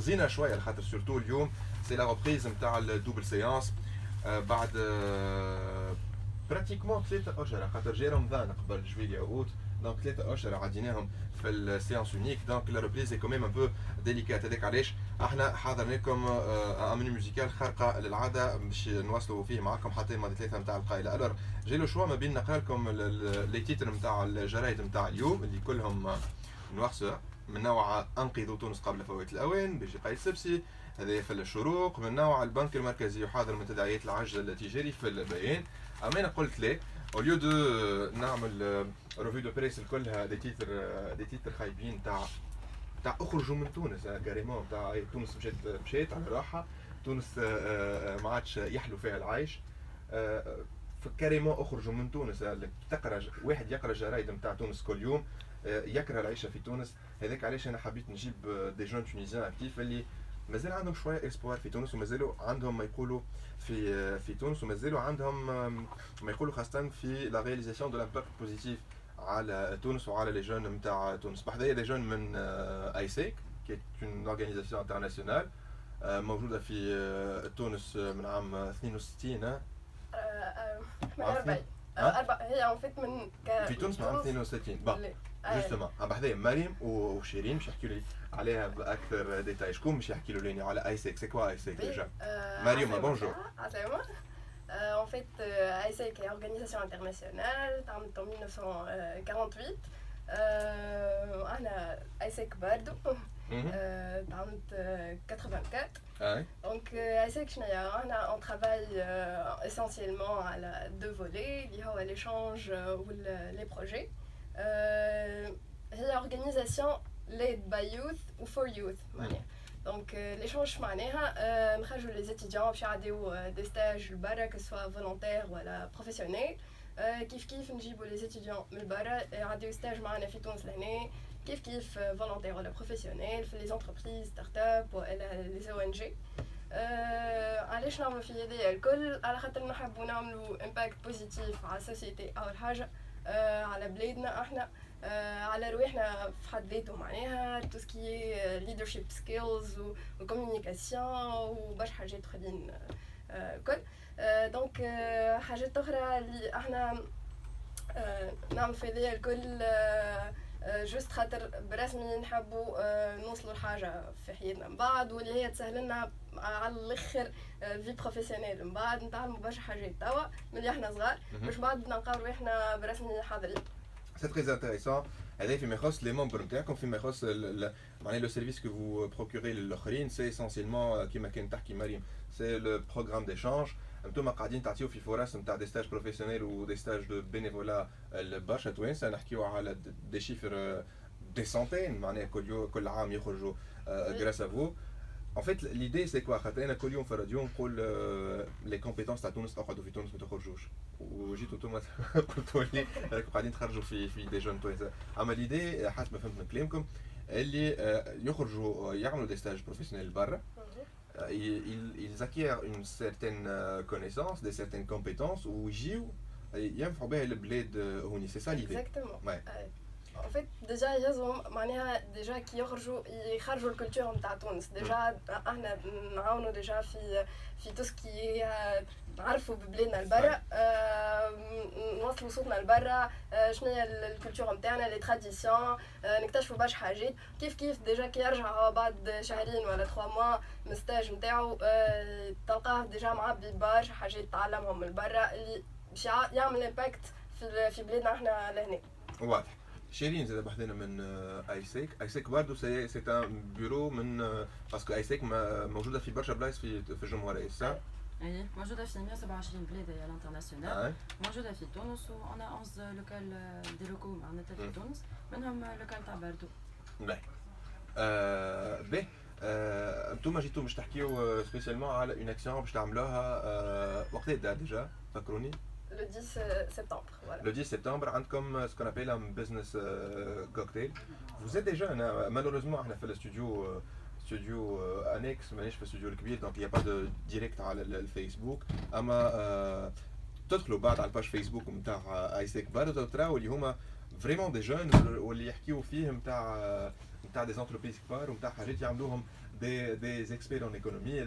خزينا شويه خاطر سورتو اليوم سي لا ريبريز نتاع الدوبل سيونس بعد براتيكمون 3 اشهر خاطر جا رمضان قبل جويليا اوت دونك 3 اشهر عديناهم في السيونس يونيك دونك لا ريبريز اي كوميم ان بو ديليكات هذاك علاش احنا حاضرنا لكم ان منيو موزيكال خارقه للعاده باش نواصلوا فيه معكم حتى الماضي 3 نتاع القايله. الور جاي له شوا ما بين نقرا لكم لي تيتر نتاع الجرايد نتاع اليوم اللي كلهم نوارسور من نوع انقذوا تونس قبل فوات الاوان بيجي قايد سبسي هذا في الشروق من نوع البنك المركزي يحاذر من تداعيات العجز التجاري في البيان. اما انا قلت ليه او ليو دو نعمل ريفيو دو بريس كلها دي تيتر خايبين تاع اخرجوا من تونس كاريمون تاع تونس مشات على راحه تونس ما عادش يحلو فيها العيش كاريمون اخرجوا من تونس. تقرا واحد يقرا الجرايد نتاع تونس كل يوم يكره العيشه في تونس. هذاك علاش انا حبيت نجيب دي جون تونيزيان اكتيف اللي مازال عندهم شويه اسبوار في تونس ومازالوا عندهم ما يقولوا في تونس ومازالوا عندهم ما يقولوا خاصه في لا رياليزاسيون دو لامباكت بوزيتيف على تونس وعلى لي جون نتاع تونس. بحذايا دي جون من ايسيك كي اون اورغانيزاسيون انترناسيونال موجوده في تونس من عام 62 هي عرفت من في تونس من عام 62 جوستومون. بحذايا مريم وشيرين باش يحكيوا لي عليها باكثر ديتاي. شكون باش يحكي لي على ايسيك؟ سي كوا ايسيك ديجا؟ مريم بونجور. En fait, AISEC est une organisation internationale, en 1948. AISEC Bardo, en 84. Donc, AISEC, on travaille essentiellement à deux volets, l'échange ou les projets. C'est une organisation led by youth ou for youth. Donc l'échange معناها نخرجوا les étudiants باش يعديو des stages لبرا que soit volontaires ولا professionnels. كيف نجيبوا les étudiants من برا يعديو stage معنا في تونس لهنا كيف volontaires ولا professionnels في les entreprises start-up ولا les ONG. علاش نعملوا في هذايا الكل؟ على خاطر نحبوا نعملوا impact positif على السوسيتي أول حاجة على بلادنا احنا على رواحنا في حد ذاته معناها تو سكي ليدرشيب سكيلز وكوميونيكاسيون وبرشا حاجات اخرين الكل. دونك حاجات اخرى اللي احنا نعمل في هذايا الكل جوست خاطر برسمي نحبوا نوصلوا لحاجه في حياتنا من بعد واللي هي تسهل لنا على الاخر في بروفيسيونيل من بعد نتعلموا برشا حاجات توا من اللي احنا صغار باش بعد بدنا نلقاو روحنا برسمي حاضرين. C'est très intéressant. هذا فيما يخص لي ممبر نتاعكم فيما يخص معناها لو سيرفيس كو فو بروكوري للاخرين سي اسونسيلمون كيما كان تحكي مريم سي لو بروغرام ديشانج. انتم قاعدين تعطيو في فرص نتاع دي ستاج بروفيسيونيل و دي ستاج دو بينيفولا لبرشا توانسه نحكيو على دي شيفر دي سونتين معناها كل عام يخرجوا غراس ا فو. En fait, l'idée c'est quoi؟ خاطر انا كل يوم في الراديو نقول لي كومبيتونس تاع تونس اقعدوا في تونس ما تخرجوش وجيتوا انتم قلتوا لي راكم قاعدين تخرجوا في دي جون توانسه. اما ليدي حسب ما فهمت من كلامكم اللي يخرجوا يعملوا دي ستاج بروفيسيونيل برا ils acquièrent une certaine connaissance, des certaines compétences ويجيو ينفعوا بها البلاد هوني. سي سا ليدي. Exactement. En fait, déjà يلزم معناها ديجا كي يخرجوا الكولتور نتاع تونس ديجا احنا نعاونوا ديجا في توسكي نعرفوا ببلادنا لبرا نوصلوا صوتنا لبرا شنو هي الكولتور نتاعنا لي تراديسيون نكتشفوا برشا حاجات كيف ديجا كي يرجع بعد شهرين ولا 3 موا من الستاج نتاعو تلقاه ديجا معبي برشا حاجات تعلمهم من برا اللي باش يعمل امباكت في بلادنا احنا لهنا. واضح. شيرين زاد بحثنا من ايسيك. ايسيك برضه سي ان بيرو من باسكو ايسيك موجوده في برشا بلايص في الجمهوريه صح؟ اي موجوده في 127 بلاد على الانترناسيونال. موجوده في تونس وانا 11 لوكال دي لوكو معناتها في تونس منهم لوكال تاع باردو. باهي. باهي. انتوما جيتوا باش تحكيو سبيسيالمون على اون اكسيون باش تعملوها وقتها ديجا فكروني؟ Le 10 septembre, voilà. Le 10 septembre, عندكم ce qu'on appelle un business cocktail. Vous êtes des jeunes, hein? Malheureusement, on a fait le studio annexe, مانيش في الاستوديو الكبير, donc il n'y a pas de direct على الفيسبوك. أما تدخلوا بعد على الباج فيسبوك نتاع ايسيك برضه تراو اللي هما فريمون دي جون واللي يحكيو فيه نتاع دي زونتربريز كبار ونتاع حاجات يعملوهم des experts en économie. Et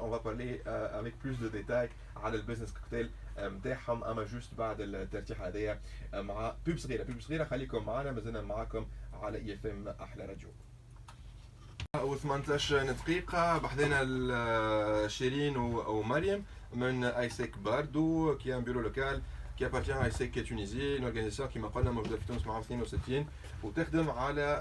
on va parler avec plus de détails على البزنس كوكتيل نتاعهم اما جوست بعد الترتيح هذايا مع بيب صغيره خليكم معنا مازلنا معاكم على اي اف ام احلى راديو. و18 دقيقة بحذنا شيرين ومريم من ايسيك باردو كي ان بيرو لوكال qui appartient à ISEC Tunisie, une organisation qui مقالنا موجودة في تونس معهم 62 وتخدم على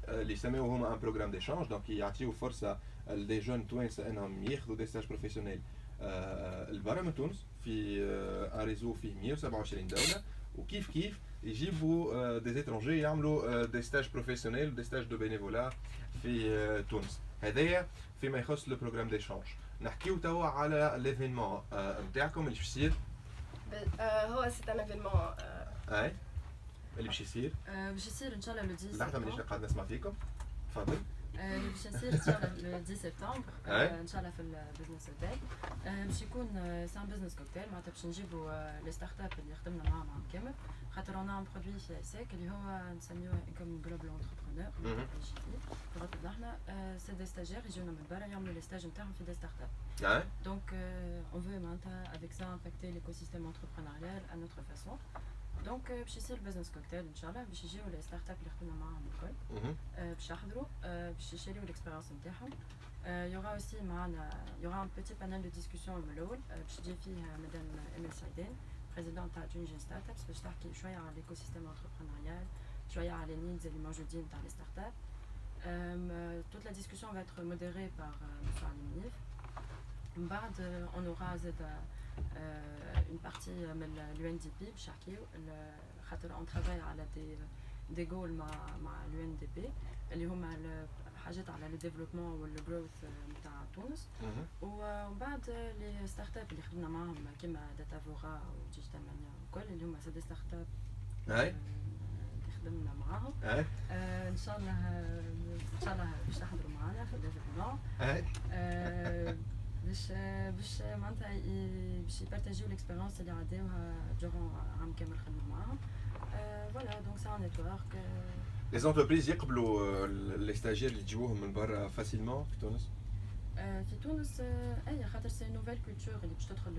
اللي يسموهم un programme d'échange donc يعطيو فرصة لدي جون توانسة انهم ياخذوا دي ستاج بروفيسيونيل البرا من تونس في ان ريزو فيه 127 دولة وكيف كيف يجيبوا دي اترونجي يعملوا دي ستاج بروفيسيونيل ودي ستاج دو بينيفولا في تونس. هذايا فيما يخص لو بروغرام ديشانج. نحكيو توا على ليفينمون نتاعكم اللي باش يصير. هو سي ان ايفينمون اي اللي باش يصير ان شاء الله لو 10 لحظه مانيش قاعد نسمع فيكم. تفضل. اللي باش يصير ان شاء الله لو 10 سبتمبر ان شاء الله في البزنس اوتيل باش يكون سان بزنس كوكتيل معناتها باش نجيبوا لي ستارت اب اللي خدمنا معاهم عام كامل خاطر اون ان برودوي في ايسيك اللي هو نسميوه كوم جلوبال انتربرونور في احنا سي دي ستاجير يجونا من برا يعملوا لي ستاج نتاعهم في دي ستارت اب دونك اون فو معناتها افيك سا امباكتي ليكوسيستيم انتربرونوريال ا نوتر فاسون دونك باش يصير البزنس كوكتيل ان شاء الله باش يجيو لي ستارت اب اللي خدمنا معاهم الكل باش يحضروا باش يشاريو الاكسبيريونس نتاعهم يورا اوسي معنا يورا ان بيتي بانيل دو ديسكوسيون الاول باش تجي فيه مدام امل سعيدين بريزيدون تاع تونيجين ستارت ابس باش تحكي شويه على ليكوسيستيم انتربرونوريال شويه على لي نيدز اللي موجودين تاع لي ستارت اب toute la discussion va être modérée par M. Alimnif. من بعد on aura une partie من l'UNDP باش نحكيو خاطر on travaille على des goals مع l'UNDP اللي هما حاجات على لو ديفلوبمون والجروث نتاع تونس ومن بعد لي ستارت اب اللي خدمنا معاهم كيما داتافورا وديجيتال مانيا والكل اللي هما سي دي ستارت اب اللي خدمنا معاهم ان شاء الله باش تحضروا معنا في الديفلوبمون باش معناتها باش يبارطاجيو ليكسبيريونس اللي عداوها دورون عام كامل خدمنا معاهم فوالا دونك سي ان نيتورك. Les entreprises يقبلوا les stagiaires اللي تجيبوهم من برا فاسيلمون في تونس؟ في تونس اي خاطر سي نوفيل كولتور اللي باش تدخل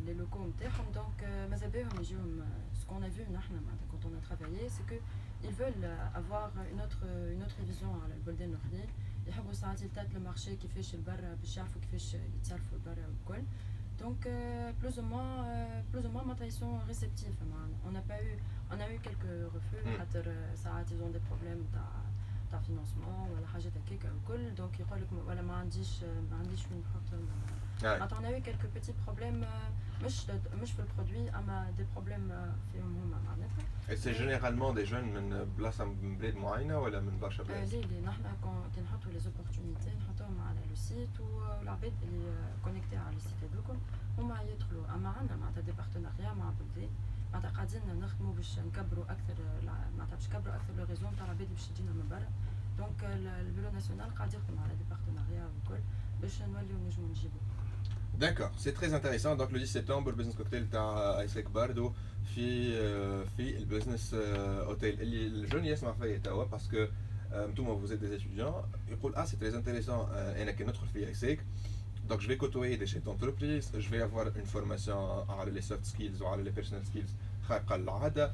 لي لوكو نتاعهم دونك ماذا بيهم يجيوهم سكون ا فيو نحنا معناتها كونت اون ا ترافايي سي كو ils veulent avoir une autre vision على البلدان الاخرين يحبوا ساعات يلتقطوا المارشي كيفاش البرا باش يعرفوا كيفاش يتصرفوا البرا والكل donc plus ou moins معناتها ils sont réceptifs on a eu quelques refus خاطر ساعات ils ont des problèmes تاع فينانسمون ولا حاجات هكاك والكل دونك يقول لك ولا ما عنديش وين نحط معناتها on a eu quelques petits problèmes مش في البرودوي اما دي بروبليم فيهم هما معناتها. سي جينيرالمون دي جون من بلاصه من بلاد معينه ولا من برشا بلاد؟ لي نحنا كي نحطوا لي زوبورتونيتي نحطوهم على لو سيت والعباد اللي كونيكتي على السيت هذوكم هما يدخلوا اما عندنا معناتها دي بارتناريا مع بلدان معناتها قاعدين نخدموا باش نكبروا اكثر معناتها باش نكبروا اكثر لو ريزون تاع العباد باش تجينا من برا دونك البيرو ناسيونال قاعد يخدم على دي بارتناريا والكل باش نوليو نجموا نجيبوا. D'accord, c'est très intéressant. Donc le 10 septembre, le business cocktail تاع ايسيك باردو في البزنس اوتيل اللي الجون يسمع فيا توا باسكو انتوما vous êtes des étudiants يقول c'est très intéressant انك ندخل في ايسيك. Donc je vais côtoyer des chefs d'entreprise, je vais avoir une formation على les soft skills وعلى les personal skills خارقة للعادة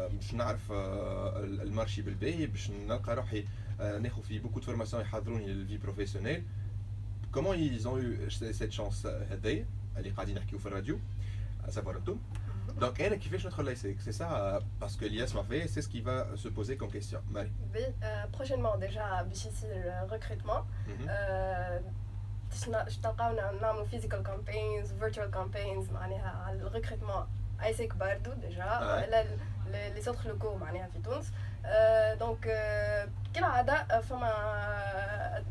باش نعرف المارشي بالباهي باش نلقى روحي ناخذ في beaucoup de formations يحضروني للفي بروفيسيونيل. Comment ils ont eu cette chance هذيا اللي قاعدين نحكيو في الراديو à savoir انتم donc انا كيفاش ندخل لايسيك c'est ça parce que Elias m'a fait c'est ce qui va se poser comme question. Marie. Prochainement déjà باش يصير recrutement تلقاونا نعملوا physical campaigns virtual campaigns معناها على الريكروتمون ايسيك باردو ديجا لي سونتر لوكو معناها في تونس دونك كالعاده فما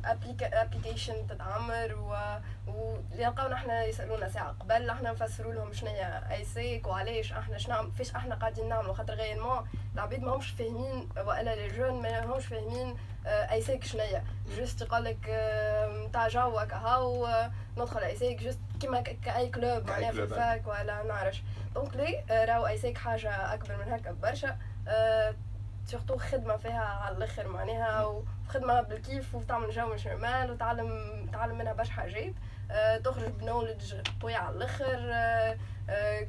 ابليكيشن تتعمر واللي يلقاونا احنا يسالونا ساعه قبل احنا نفسروا لهم شنو هي ايسيك وعلاش احنا شنو فاش احنا قاعدين نعملوا خاطر غيرمون العباد ماهمش فاهمين والا لي جون ماهمش فاهمين ايسيك شنو هي جوست يقول لك نتاع جوك هاو ندخل ايسيك جوست كيما كاي كلوب معناها في الفاك ولا نعرفش دونك لي راهو ايسيك حاجه اكبر من هكا برشا سورتو خدمه فيها على الاخر معناها وخدمه بالكيف وتعمل جو مش نورمال وتعلم منها برشا حاجات تخرج بنولج قوي على الاخر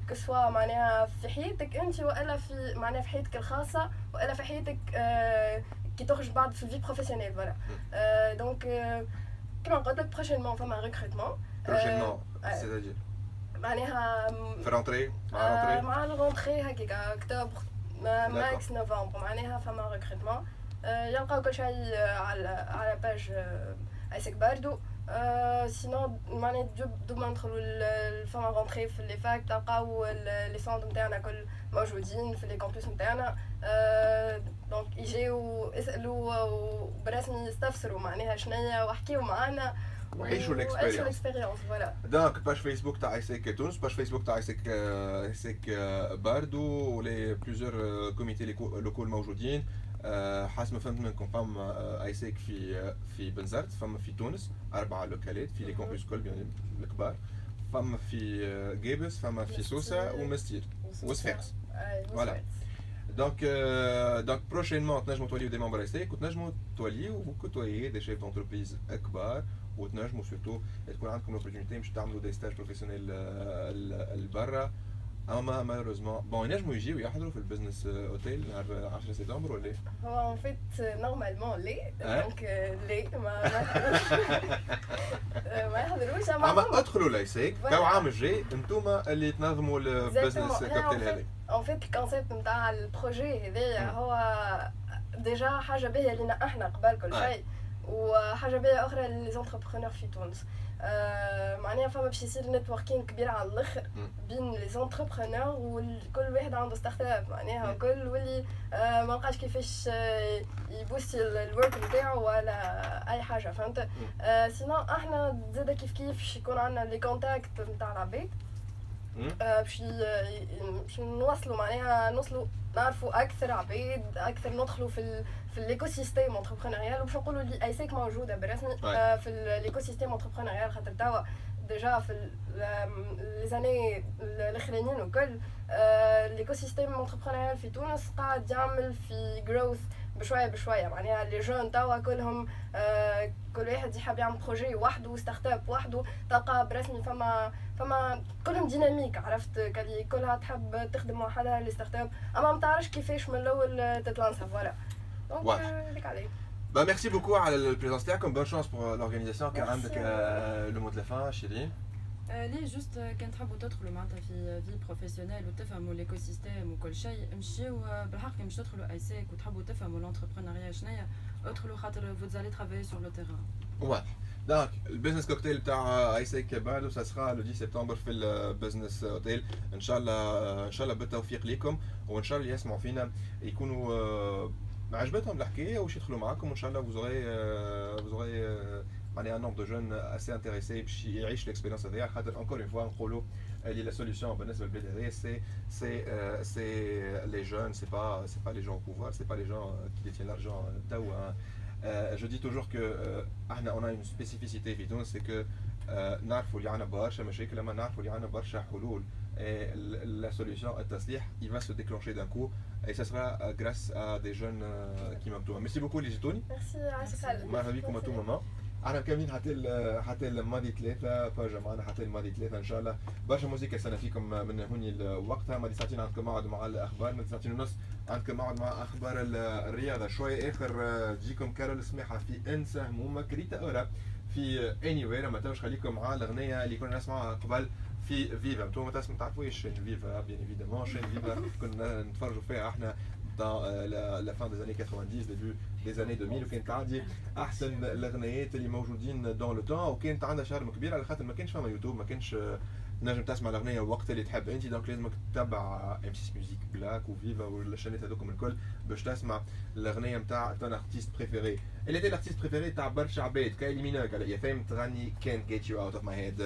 كسوا معناها في حياتك انت والا في معناها في حياتك الخاصه والا في حياتك كي تخرج بعد في الفي بروفيسيونيل فوالا دونك كما قلت لك بروشينمون فما ريكروتمون سيتادير معناها في الرونتري مع الرونتري هكاك اكتوبر ماكس نوفمبر معناها فما ريكروتمون يلقاو كل شيء على باج ايسك باردو سينو معناها دوما ندخلوا فما رونتري في لي فاك تلقاو لي سونتر نتاعنا كل موجودين في لي كامبوس نتاعنا دونك يجيو يسالوا برسمي يستفسروا معناها شنيا وحكيوا معنا وعيشوا الاكسبيريونس فوالا دونك باج فيسبوك تاع ايسك تونس باج فيسبوك تاع ايسك باردو ولي بليزيور كوميتي لوكول موجودين حسب ما فهمت منكم فما ايسك في بنزرت فما في تونس 4 لوكالات في لي كامبوس كل بيان الكبار فما في جيبس فما في سوسه ومستير وصفاقس فوالا دونك بروشينمون تنجموا توليو دي ممبر ايسك وتنجموا توليو وكوتويي دي شيف دونتربريز كبار وتنجموا سورتو تكون عندكم لوبورتونيتي باش تعملوا دي ستاج بروفيسيونيل لبرا اما مالوروزمون بون ينجموا يجيو يحضروا في البزنس اوتيل نهار 10 سبتمبر ولا هو ان فيت نورمالمون لي دونك لي ما يحضروش اما ادخلوا لايسيك تو عام الجاي انتوما اللي تنظموا البزنس كوكتيل هذا ان فيت الكونسيبت نتاع البروجي هذايا هو ديجا حاجه باهيه لينا احنا قبل كل شيء وحاجه باهيه اخرى لي زونتربرونور في تونس معناها فما باش يصير نتوركينغ كبير على الاخر بين لي زونتربرونور وكل واحد عنده ستارت اب معناها كل واللي ما لقاش كيفاش يبوستي الورك نتاعو ولا اي حاجه فهمت سينو احنا زاده كيف يكون عندنا لي كونتاكت نتاع العباد باش نوصلوا معناها نعرفوا اكثر عباد اكثر ندخلوا في الايكو سيستيم انتربرونيال وباش نقولوا لي ايسيك موجوده بالرسمي في الايكو سيستيم انتربرونيال خاطر توا ديجا في لي زاني الاخرانيين وكل الايكو سيستيم انتربرونيال في تونس قاعد يعمل في جروث بشويه معناها لي جون توا كلهم كل واحد يحب يعمل بروجي وحده ستارت اب وحده تلقى برسمي فما كلهم ديناميك عرفت كلها تحب تخدم مع حالها لي ستارت اب اما ما تعرفش كيفاش من الاول تتلانسا فوالا دونك هذيك عليه Bah merci beaucoup à la présence تاعكم bonne chance pour l'organisation كان عندك le mot de la fin شيرين ليه جوست كان تحبوا تدخلوا معناتها في في بروفيسيونيل وتفهموا ليكو سيستيم وكل شيء مشيو بالحق مش تدخلوا ايسيك وتحبوا تفهموا لونتربرونيا شنيا ادخلوا خاطر vous allez travailler sur le terrain. Ouais. Donc البزنس كوكتيل تاع ايسيك بعده ça sera le 10 سبتمبر في البزنس اوتيل ان شاء الله بالتوفيق ليكم وان شاء الله يسمعوا فينا يكونوا عجبتهم الحكايه وش يدخلوا معاكم وان شاء الله vous aurez معناها un nombre de jeunes assez intéressés باش يعيش الاكسبيريونس هذيا خاطر encore une fois نقولوا اللي لا سوليوشن بالنسبه للبلاد هذيا c'est les jeunes c'est pas les gens au pouvoir c'est pas les gens qui détiennent l'argent توا je dis toujours que on a une spécificité في تونس c'est que نعرفوا اللي عندنا برشا مشاكل لما نعرفوا اللي عندنا برشا حلول et la solution التصليح il va se déclencher d'un coup et ça sera grâce à des jeunes qui m'entourent. Merci beaucoup اللي جيتوني. Merci عسل. مرحبا بكم à tout moment. احنا مكملين حتى الماضي 3 باجا معنا حتى الماضي 3 ان شاء الله برشا موسيقى سنه فيكم من هوني وقتها ماضي ساعتين عندكم موعد مع الاخبار ماضي ساعتين ونص عندكم موعد مع اخبار الرياضه شويه اخر تجيكم كارول سميحه في انسى همومك ريتا اورا في اني وير ما تنسوش خليكم مع الاغنيه اللي كنا نسمعها قبل في فيفا انتم ما تعرفوش شين فيفا بيان ايفيدامون شين فيفا كنا نتفرجوا فيها احنا dans la fin des années 90 début des années 2000 وكانت عندي احسن الاغنيات اللي موجودين دون لو تون وكانت عندها شرم كبير على خاطر ما كانش فما يوتيوب ما كانش نجم تسمع الاغنيه الوقت اللي تحب انت دونك لازمك تتبع ام 6 ميوزيك بلاك وفيفا والشانات هذوكم الكل باش تسمع الاغنيه نتاع ton artiste préféré اللي était l'artiste préféré تاع برشا عباد كايلي مينوغ على فاهم تغني can't get you out of my head